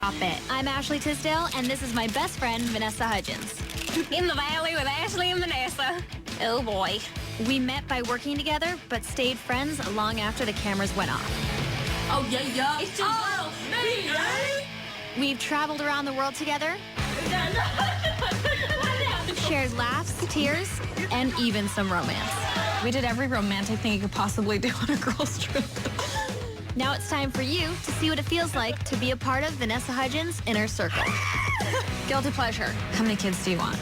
Stop it. I'm Ashley Tisdale, and this is my best friend, Vanessa Hudgens. In the Valley with Ashley and Vanessa. Oh boy. We met by working together, but stayed friends long after the cameras went off. Oh, yeah. It's just We've traveled around the world together, shared laughs, tears, and even some romance. We did every romantic thing you could possibly do on a girl's trip. Now it's time for you to see what it feels like to be a part of Vanessa Hudgens' inner circle. Guilty pleasure. How many kids do you want?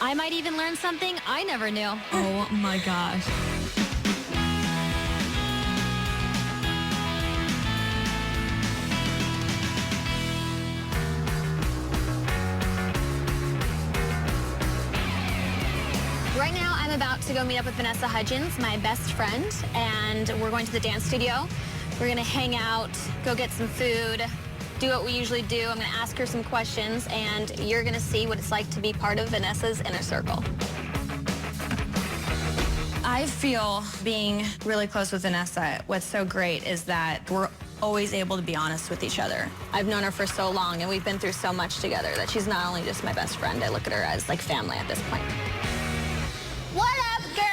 I might even learn something I never knew. Oh my gosh. Right now, I'm about to go meet up with Vanessa Hudgens, my best friend, and we're going to the dance studio. We're gonna hang out, go get some food, do what we usually do. I'm gonna ask her some questions, and you're gonna see what it's like to be part of Vanessa's inner circle. I feel being really close with Vanessa, what's so great is that we're always able to be honest with each other. I've known her for so long, and we've been through so much together that she's not only just my best friend, I look at her as like family at this point. What up, girl?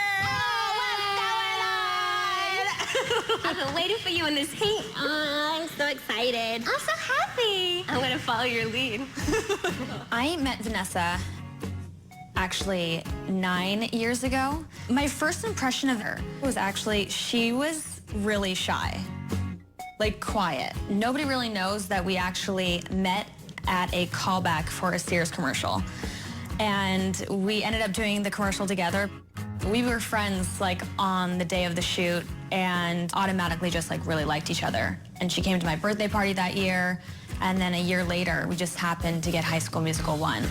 I've been waiting for you in this heat. Oh, I'm so excited. I'm so happy. I'm gonna follow your lead. I met Vanessa actually 9 years ago. My first impression of her was actually she was really shy, like quiet. Nobody really knows that we actually met at a callback for a Sears commercial. And we ended up doing the commercial together. We were friends like on the day of the shoot and automatically just like really liked each other. And she came to my birthday party that year. And then a year later, we just happened to get High School Musical 1.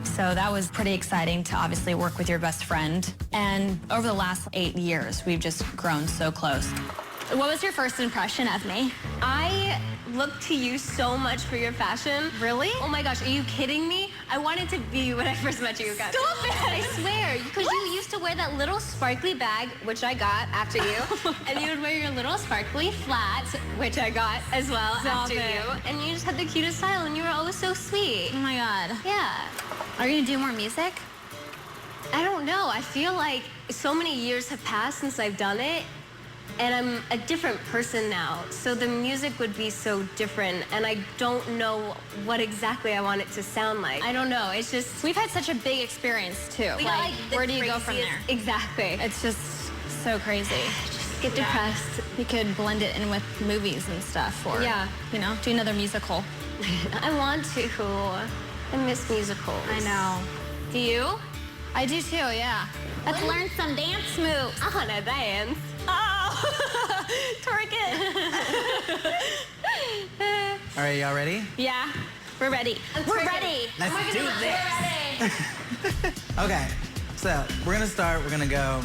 So that was pretty exciting to obviously work with your best friend. And over the last 8 years, we've just grown so close. What was your first impression of me? I look to you so much for your fashion. Really? Oh my gosh, are you kidding me? I wanted to be you when I first met you. Stop it! I swear, because you used to wear that little sparkly bag, which I got after you, and you would wear your little sparkly flats, which I got as well after you, and you just had the cutest style, and you were always so sweet. Oh my God. Yeah. Are you gonna do more music? I don't know. I feel like so many years have passed since I've done it, and I'm a different person now. So the music would be so different, and I don't know what exactly I want it to sound like. I don't know. It's just... We've had such a big experience, too. We got, like, the where do you go from craziest- there? Exactly. It's just so crazy. Just get depressed. You could blend it in with movies and stuff, or, you know, do another musical. I want to. I miss musicals. I know. Do you? I do, too, yeah. Let's learn some dance moves. I want to dance. Oh! Twerk it! All right, y'all ready? Yeah, we're ready. We're ready. Let's do this. Okay, so we're gonna start. We're gonna go.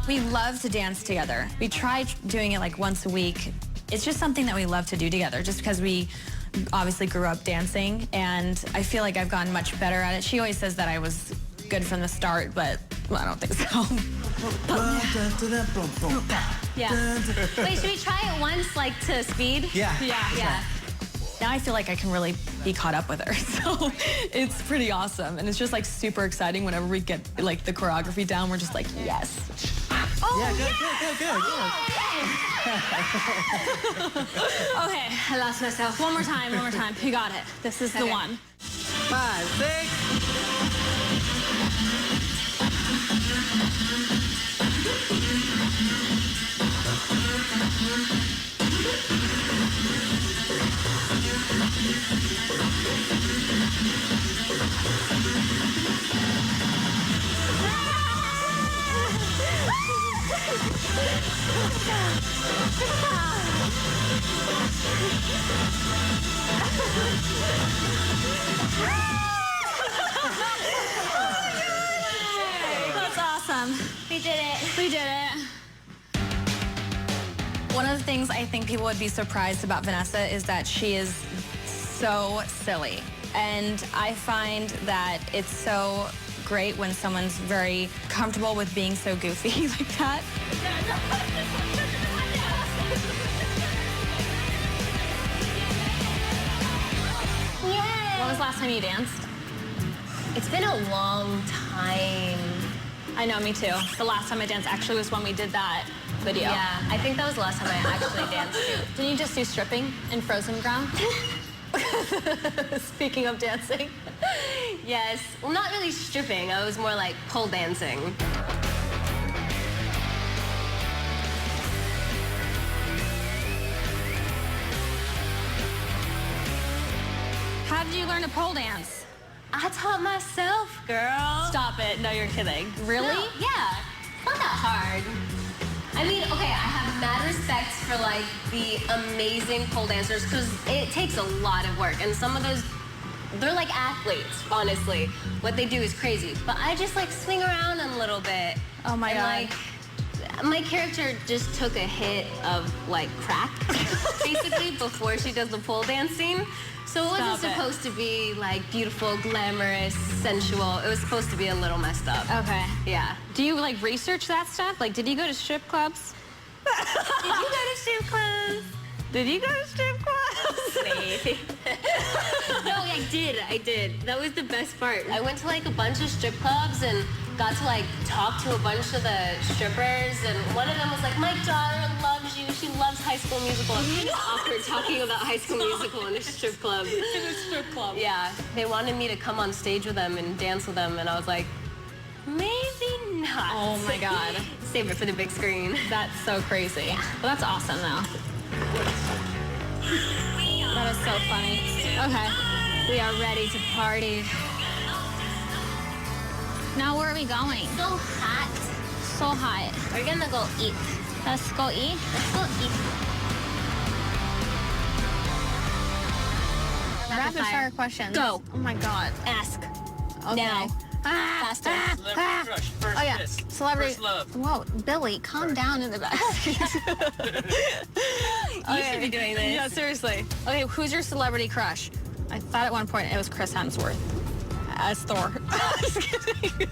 We love to dance together. We try doing it like once a week. It's just something that we love to do together just because we obviously grew up dancing, and I feel like I've gotten much better at it. She always says that I was good from the start, but well, I don't think so. Yeah. Wait, should we try it once, like, to speed? Yeah. Yeah. Now I feel like I can really be caught up with her, so it's pretty awesome. And it's just like super exciting whenever we get like the choreography down, we're just like, yes. Oh, yeah, good. Okay, I lost myself. One more time. You got it. This is the one. 5, 6. That's awesome. We did it. We did it. One of the things I think people would be surprised about Vanessa is that she is so silly. And I find that it's so great when someone's very comfortable with being so goofy like that. When was the last time you danced? It's been a long time. I know, me too. The last time I danced actually was when we did that video. Yeah, I think that was the last time I actually danced too. Didn't you just do stripping in frozen ground? Speaking of dancing. Yes. Well, not really stripping. I was more like pole dancing. How did you learn to pole dance? I taught myself, girl. Stop it. No, you're kidding. Really? No, yeah. It's not that hard. I mean, okay, I have mad respect for like the amazing pole dancers because it takes a lot of work. And some of those, they're like athletes, honestly. What they do is crazy. But I just like swing around a little bit. Oh my God. Like, my character just took a hit of like crack, basically, before she does the pole dancing. So it wasn't supposed to be like beautiful, glamorous, sensual. It was supposed to be a little messed up. Okay. Yeah. Do you like research that stuff? Like, did you go to strip clubs? Did you go to strip clubs? Did you go to strip clubs? Maybe. No, I did. That was the best part. I went to like a bunch of strip clubs and got to like talk to a bunch of the strippers, and one of them was like, my daughter loves you. She loves High School Musical. It's kind of awkward talking about High School Musical in a strip club. In a strip club. Yeah. They wanted me to come on stage with them and dance with them, and I was like, maybe not. Oh my God. Save it for the big screen. That's so crazy. Well, that's awesome, though. That is so funny. Okay. We are ready to party. Now where are we going? So hot. So hot. We're gonna go eat. Let's go eat. Let's go eat. Rapid fire questions. Go. Oh my God. Ask. Okay. Now. Faster. Celebrity crush, first Oh yeah. kiss, Celebrity. first love. Whoa, Billy, calm down in the back. You should be doing this. Yeah, seriously. Okay, who's your celebrity crush? I thought at one point it was Chris Hemsworth as Thor. Just kidding.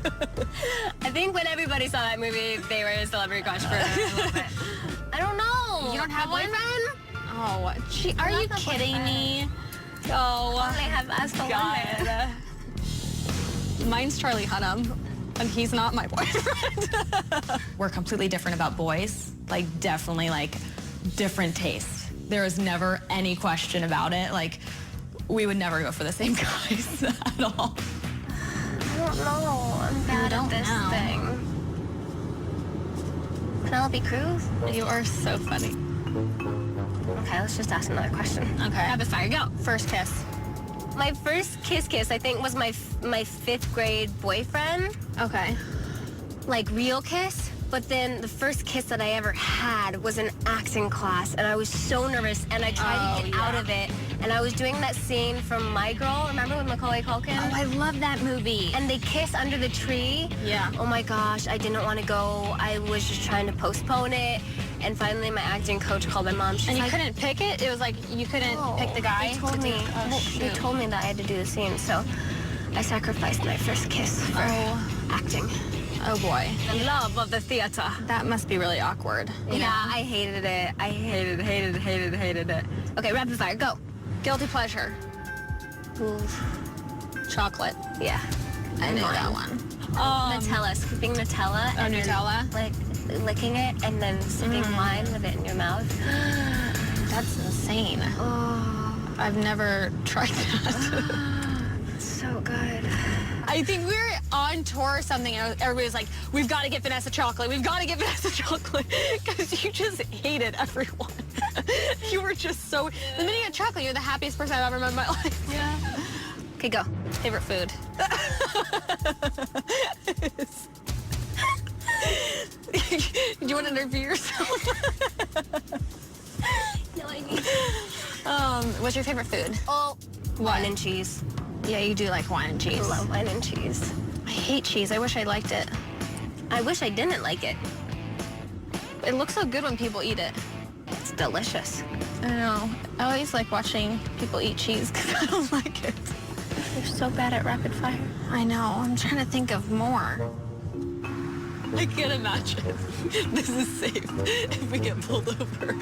I think when everybody saw that movie, they were a celebrity crush for a little bit. I don't know. You don't have one? boyfriend? Oh, gee, are you not the kidding boyfriend. me? Oh, Only have us for one man. God. Mine's Charlie Hunnam, and he's not my boyfriend. We're completely different about boys, like definitely like different tastes. There was never any question about it. Like we would never go for the same guys at all. I don't know. I'm bad at this thing. Penelope Cruz? You are so funny. Okay, let's just ask another question. Okay. Rapid fire, go. First kiss. My first kiss, I think, was my 5th grade boyfriend. Okay. Like, real kiss. But then the first kiss that I ever had was in acting class, and I was so nervous, and I tried to get out of it. And I was doing that scene from My Girl, remember with Macaulay Culkin? Oh, I love that movie. And they kiss under the tree. Yeah. Oh my gosh, I didn't want to go. I was just trying to postpone it. And finally, my acting coach called my mom. She's And you like, couldn't pick it? It was like you couldn't pick the guy? They told me. Oh, They shoot. told me that I had to do the scene, so I sacrificed my first kiss for acting. Oh, boy. The love of the theater. That must be really awkward. you know? Yeah, I hated it. I hated it. Okay, rapid fire, go. Guilty pleasure. Chocolate. Yeah. I knew that one. Nutella, scooping Nutella. Oh, and then, Nutella? like, licking it and then sipping wine with it in your mouth. That's insane. Oh, I've never tried that. so good. I think we were on tour or something, and everybody was like, we've got to get Vanessa chocolate. We've got to get Vanessa chocolate. Because you just hated everyone. You were just so... The minute you had chocolate, you're the happiest person I've ever met in my life. Yeah. Okay, go. Favorite food? Do you want to interview yourself? No, I need What's your favorite food? wine and cheese. Yeah, you do like wine and cheese. I love wine and cheese. I hate cheese. I wish I liked it. I wish I didn't like it. It looks so good when people eat it. It's delicious. I know. I always like watching people eat cheese because I don't like it. You're so bad at rapid fire. I know. I'm trying to think of more. I can't imagine this is safe if we get pulled over.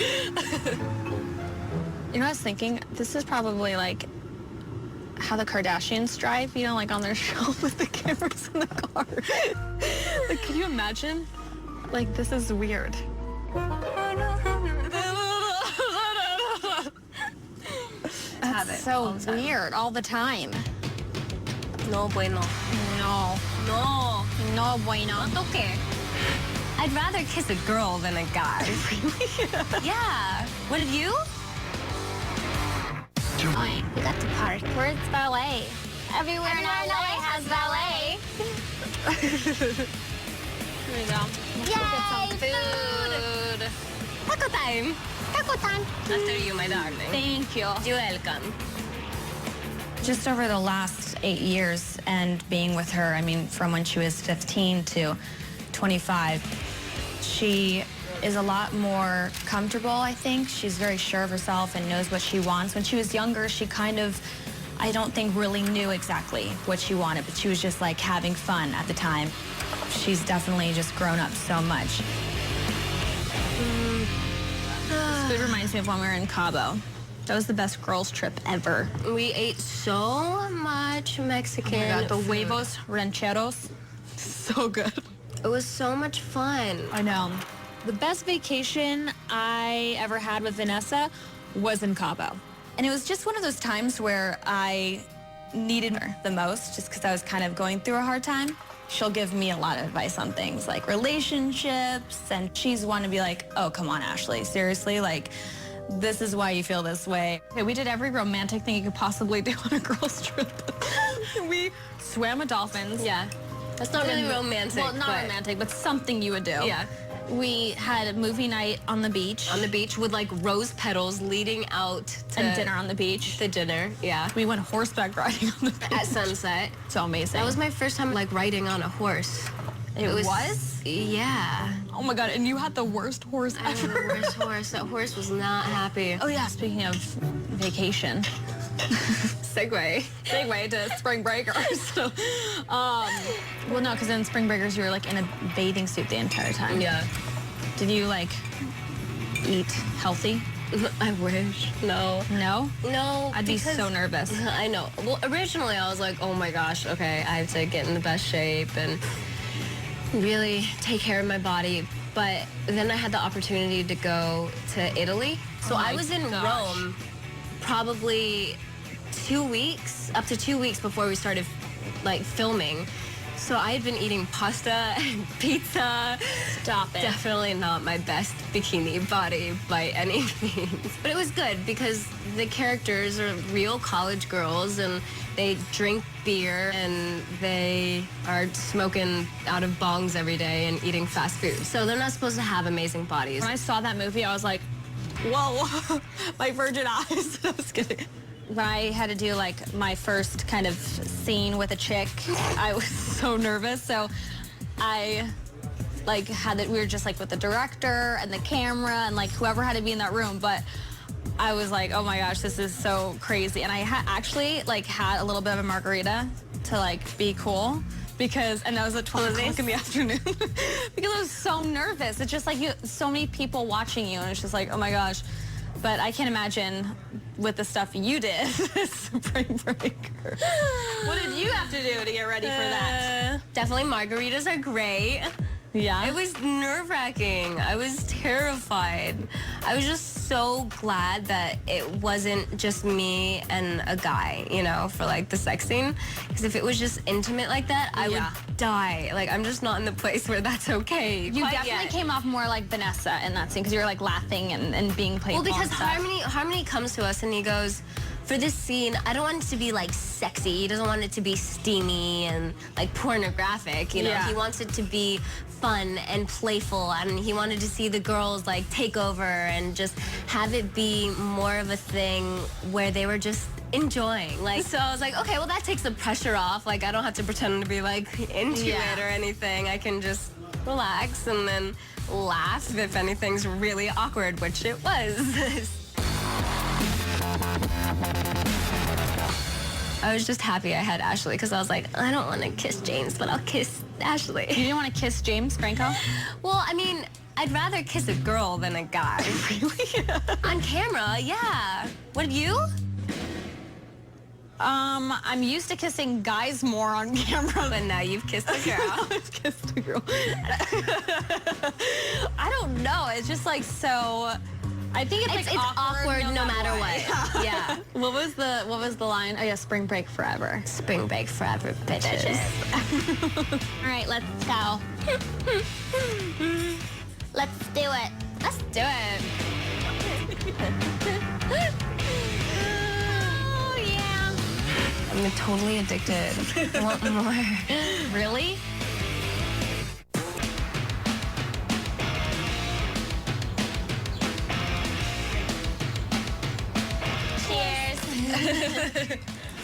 You know, I was thinking, this is probably like how the Kardashians drive, you know, like on their show with the cameras in the car. Like, can you imagine? Like, this is weird. That's so weird all the time. No bueno. No. No. No bueno. Okay. I'd rather kiss a girl than a guy. Really? Yeah. What did you? Alright, we got the park. Where's ballet? Everywhere in LA has ballet. Here we go. Yay, Food. Taco time. Taco time. After you, my darling. Thank you. You're welcome. Just over the last 8 years and being with her, I mean, from when she was 15 to 25, she is a lot more comfortable, I think. She's very sure of herself and knows what she wants. When she was younger, she kind of, I don't think really knew exactly what she wanted, but she was just like having fun at the time. She's definitely just grown up so much. This food reminds me of when we were in Cabo. That was the best girls' trip ever. We ate so much Mexican Oh my God, the food. huevos rancheros, so good. It was so much fun. I know. The best vacation I ever had with Vanessa was in Cabo. And it was just one of those times where I needed her the most, just because I was kind of going through a hard time. She'll give me a lot of advice on things like relationships, and she's one to be like, oh, come on, Ashley, seriously, like, this is why you feel this way. Okay, we did every romantic thing you could possibly do on a girls' trip. We swam with dolphins. Yeah. That's not really romantic. Well, not but romantic, but something you would do. Yeah. We had a movie night on the beach. On the beach with like rose petals leading out to and dinner on the beach. the dinner. Yeah. We went horseback riding on the beach. At sunset. So amazing. That was my first time like riding on a horse. It was? Yeah. Oh my God, and you had the worst horse I had ever. the worst horse. That horse was not happy. Oh yeah, speaking of vacation. Segue. Segue to spring breakers. Well, no, because in spring breakers you were like in a bathing suit the entire time. Yeah. Did you like eat healthy? I wish. No. No? No. I'd be because- so nervous. I know. Well, originally I was like, oh my gosh, okay, I have to get in the best shape and really take care of my body. But then I had the opportunity to go to Italy. So Oh my I was in gosh. Rome probably 2 weeks, up to 2 weeks before we started like filming. So I had been eating pasta and pizza. Stop it. Definitely not my best bikini body by any means. But it was good because the characters are real college girls and they drink beer and they are smoking out of bongs every day and eating fast food. So they're not supposed to have amazing bodies. When I saw that movie, I was like, whoa, my virgin eyes. I was kidding. When I had to do like my first kind of scene with a chick, I was so nervous. So I like had it, we were just like with the director and the camera and like whoever had to be in that room. But I was like, oh my gosh, this is so crazy. And I actually like had a little bit of a margarita to like be cool. Because, and that was at 12 o'clock in the afternoon. Because I was so nervous. It's just like so many people watching you and it's just like, oh my gosh. But I can't imagine with the stuff you did, spring breaker. What did you have to do to get ready for that? Definitely margaritas are great. Yeah? It was nerve-wracking. I was terrified. I was just so glad that it wasn't just me and a guy, you know, for like the sex scene. Because if it was just intimate like that, I Yeah. would die. Like, I'm just not in the place where that's okay. You quite definitely yet. came off more like Vanessa in that scene because you were like laughing and being playful. Well, because and stuff. Harmony comes to us and he goes, for this scene, I don't want it to be like sexy. He doesn't want it to be steamy and like pornographic, you know? Yeah. He wants it to be fun and playful, and he wanted to see the girls like take over and just have it be more of a thing where they were just enjoying. Like, so I was like, okay, well that takes the pressure off. Like, I don't have to pretend to be like into Yeah. it or anything. I can just relax and then laugh if anything's really awkward, which it was. I was just happy I had Ashley because I was like, I don't want to kiss James, but I'll kiss Ashley. You didn't want to kiss James Franco? Well, I mean, I'd rather kiss a girl than a guy. Really? On camera, yeah. What, you? I'm used to kissing guys more on camera. But now you've kissed a girl. I've kissed a girl. I don't know. It's just like so. I think it's like awkward no matter what. Yeah. What was the line? Oh yeah, spring break forever. Spring break forever, bitches. All right, let's go. Let's do it. Let's do it. Oh, yeah. I'm totally addicted. I want more. Really? Cheers.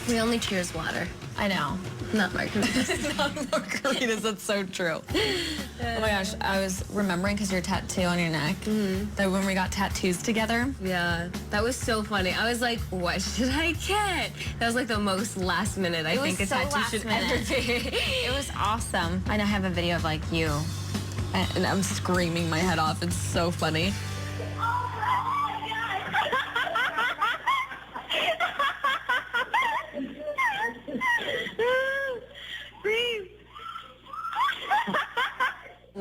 We only cheers water, I know. not margaritas. Not margaritas, that's so true. Oh my gosh, I was remembering because your tattoo on your neck, that when we got tattoos together. Yeah, that was so funny. I was like, what should I get? That was like the most last minute I think a so tattoo last should minute. ever be. It was awesome. I have a video of like you, and I'm screaming my head off. It's so funny.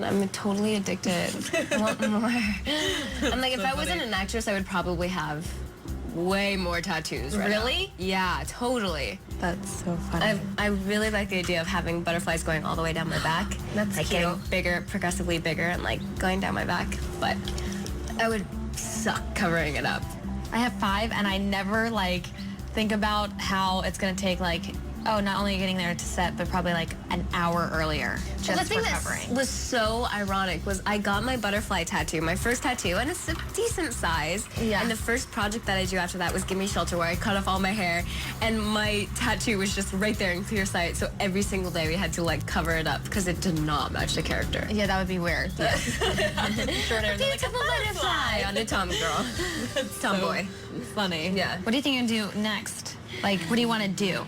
I'm totally addicted. I want more. I'm like, if I wasn't an actress, I would probably have way more tattoos right Really? now. Yeah, totally. That's so funny. I really like the idea of having butterflies going all the way down my back. That's like cute. getting bigger, progressively bigger, and like going down my back. But I would suck covering it up. I have 5, and I never like think about how it's gonna take like, oh, not only getting there to set, but probably like an hour earlier just the thing for that covering. was so ironic was I got my butterfly tattoo, my first tattoo, and it's a decent size. Yeah. And the first project that I do after that was Give Me Shelter, where I cut off all my hair, and my tattoo was just right there in clear sight. So every single day we had to like cover it up because it did not match the character. Yeah, that would be weird. Yeah. Short hair, like Beautiful butterfly on a tom girl. Tomboy. Funny. Yeah. What do you think you're gonna do next? Like, what do you want to do?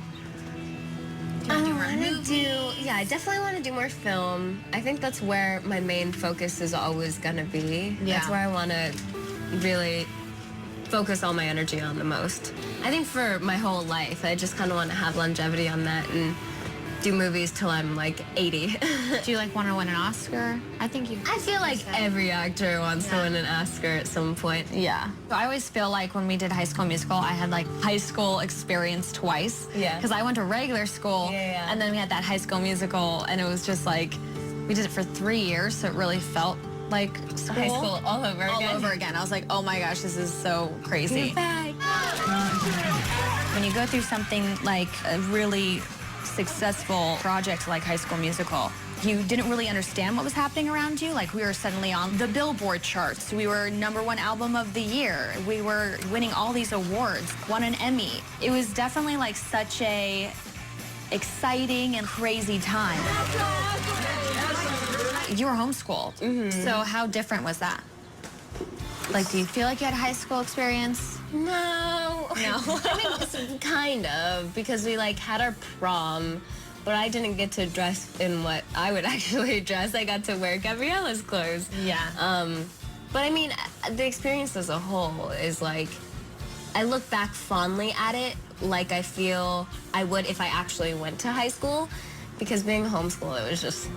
I definitely want to do more film. I think that's where my main focus is always gonna be. Yeah. That's where I want to really focus all my energy on the most. I think for my whole life, I just kind of want to have longevity on that and do movies till I'm like 80. Do you like want to win an Oscar? I think you. I feel like every actor wants to win an Oscar at some point. Yeah. I always feel like when we did High School Musical, I had like high school experience twice. Yeah. Because I went to regular school, Yeah. and then we had that High School Musical, and it was just like, we did it for 3 years, so it really felt like school. High school all over again. All over again. I was like, oh my gosh, this is so crazy. You're back. When you go through something like a really successful project like High School Musical, you didn't really understand what was happening around you. Like, we were suddenly on the Billboard charts. We were #1 album of the year. We were winning all these awards, won an Emmy. It was definitely like such a exciting and crazy time. You were homeschooled. So how different was that? Like, do you feel like you had a high school experience? No. No. I mean, it's kind of, because we like had our prom, but I didn't get to dress in what I would actually dress. I got to wear Gabriella's clothes. Yeah. But I mean, the experience as a whole is like, I look back fondly at it like I feel I would if I actually went to high school, because being homeschooled, it was just,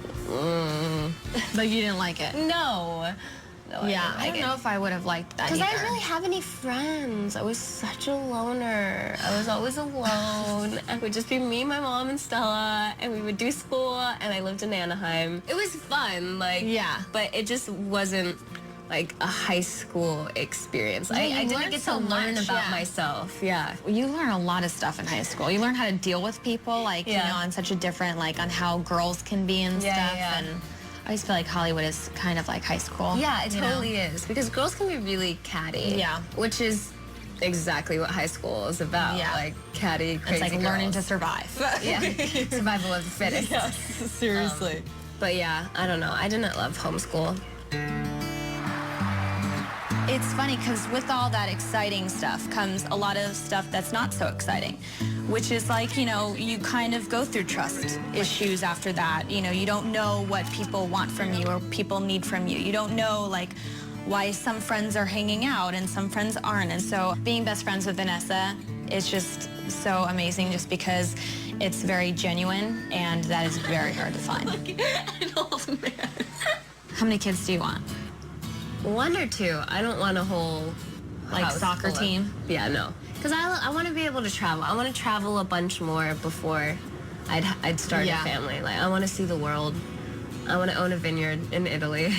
Like, you didn't like it? no. No, Yeah, I I don't know if I would have liked that Because I either. didn't really have any friends. I was such a loner. I was always alone. It would just be me, my mom, and Stella, and we would do school, and I lived in Anaheim. It was fun, like, Yeah. but it just wasn't like a high school experience. Yeah, you I didn't learned get to so learn much, about yeah. myself. Yeah. You learn a lot of stuff in high school. You learn how to deal with people, like, Yeah. you know, on such a different, like, on how girls can be and Yeah, stuff. yeah. And I always feel like Hollywood is kind of like high school. Yeah, it you know? totally is. Because girls can be really catty. Yeah. Which is exactly what high school is about. Yeah. Like catty, crazy It's like learning to girls. survive. Yeah, survival of the fittest. Seriously. But yeah, I don't know. I didn't love homeschool. It's funny because with all that exciting stuff comes a lot of stuff that's not so exciting, which is like, you know, you kind of go through trust issues after that. You know, you don't know what people want from you or people need from you. You don't know, like, why some friends are hanging out and some friends aren't. And so being best friends with Vanessa It's just so amazing just because it's very genuine, and that is very hard to find. An old man. How many kids do you want? 1 or 2. I don't want a whole Like house soccer full of- team? Yeah, no. Because I want to be able to travel. I want to travel a bunch more before I'd start a family. Like, I want to see the world. I want to own a vineyard in Italy.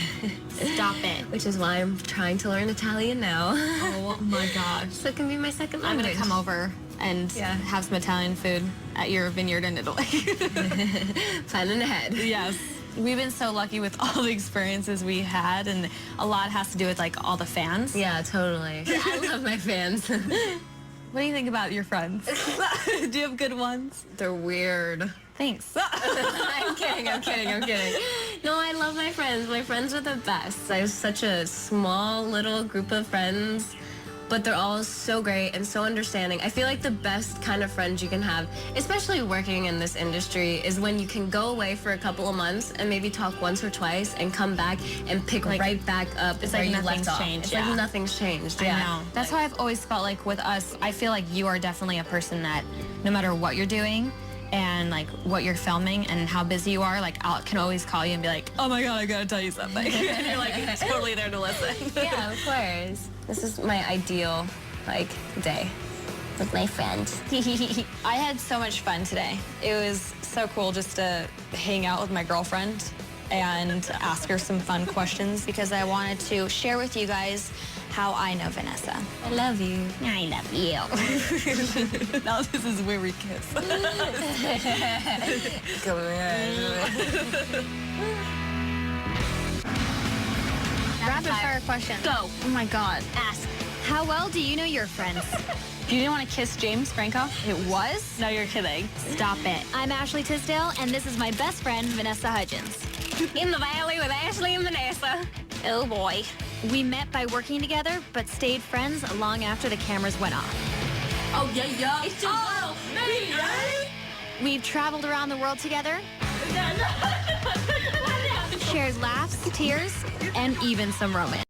Stop it. Which is why I'm trying to learn Italian now. Oh my gosh. So it can be my second I'm language. gonna come over and have some Italian food at your vineyard in Italy. Planning ahead. Yes. We've been so lucky with all the experiences we had, and a lot has to do with like all the fans. Yeah, totally. I love my fans. What do you think about your friends? Do you have good ones? They're weird. Thanks. I'm kidding. No, I love my friends. My friends are the best. I have such a small little group of friends, but they're all so great and so understanding. I feel like the best kind of friends you can have, especially working in this industry, is when you can go away for a couple of months and maybe talk once or twice and come back and pick right back up it's where like you nothing's left off. changed, It's yeah. like nothing's changed. I Yeah. know. That's how I've always felt like with us. I feel like you are definitely a person that no matter what you're doing and like what you're filming and how busy you are, like I can always call you and be like, oh my God, I gotta tell you something. And you're like totally there to listen. Yeah, of course. This is my ideal day with my friends. I had so much fun today. It was so cool just to hang out with my girlfriend and ask her some fun questions because I wanted to share with you guys how I know Vanessa. I love you. I love you. Now this is where we kiss. Rapid fire question. Go. Oh my God. Ask. How well do you know your friends? You didn't want to kiss James Franco? It was? No, you're kidding. Stop it. I'm Ashley Tisdale, and this is my best friend, Vanessa Hudgens. In the valley with Ashley and Vanessa. Oh boy. We met by working together, but stayed friends long after the cameras went off. Oh, yeah. It's just me, right? We traveled around the world together, shared laughs, tears, and even some romance.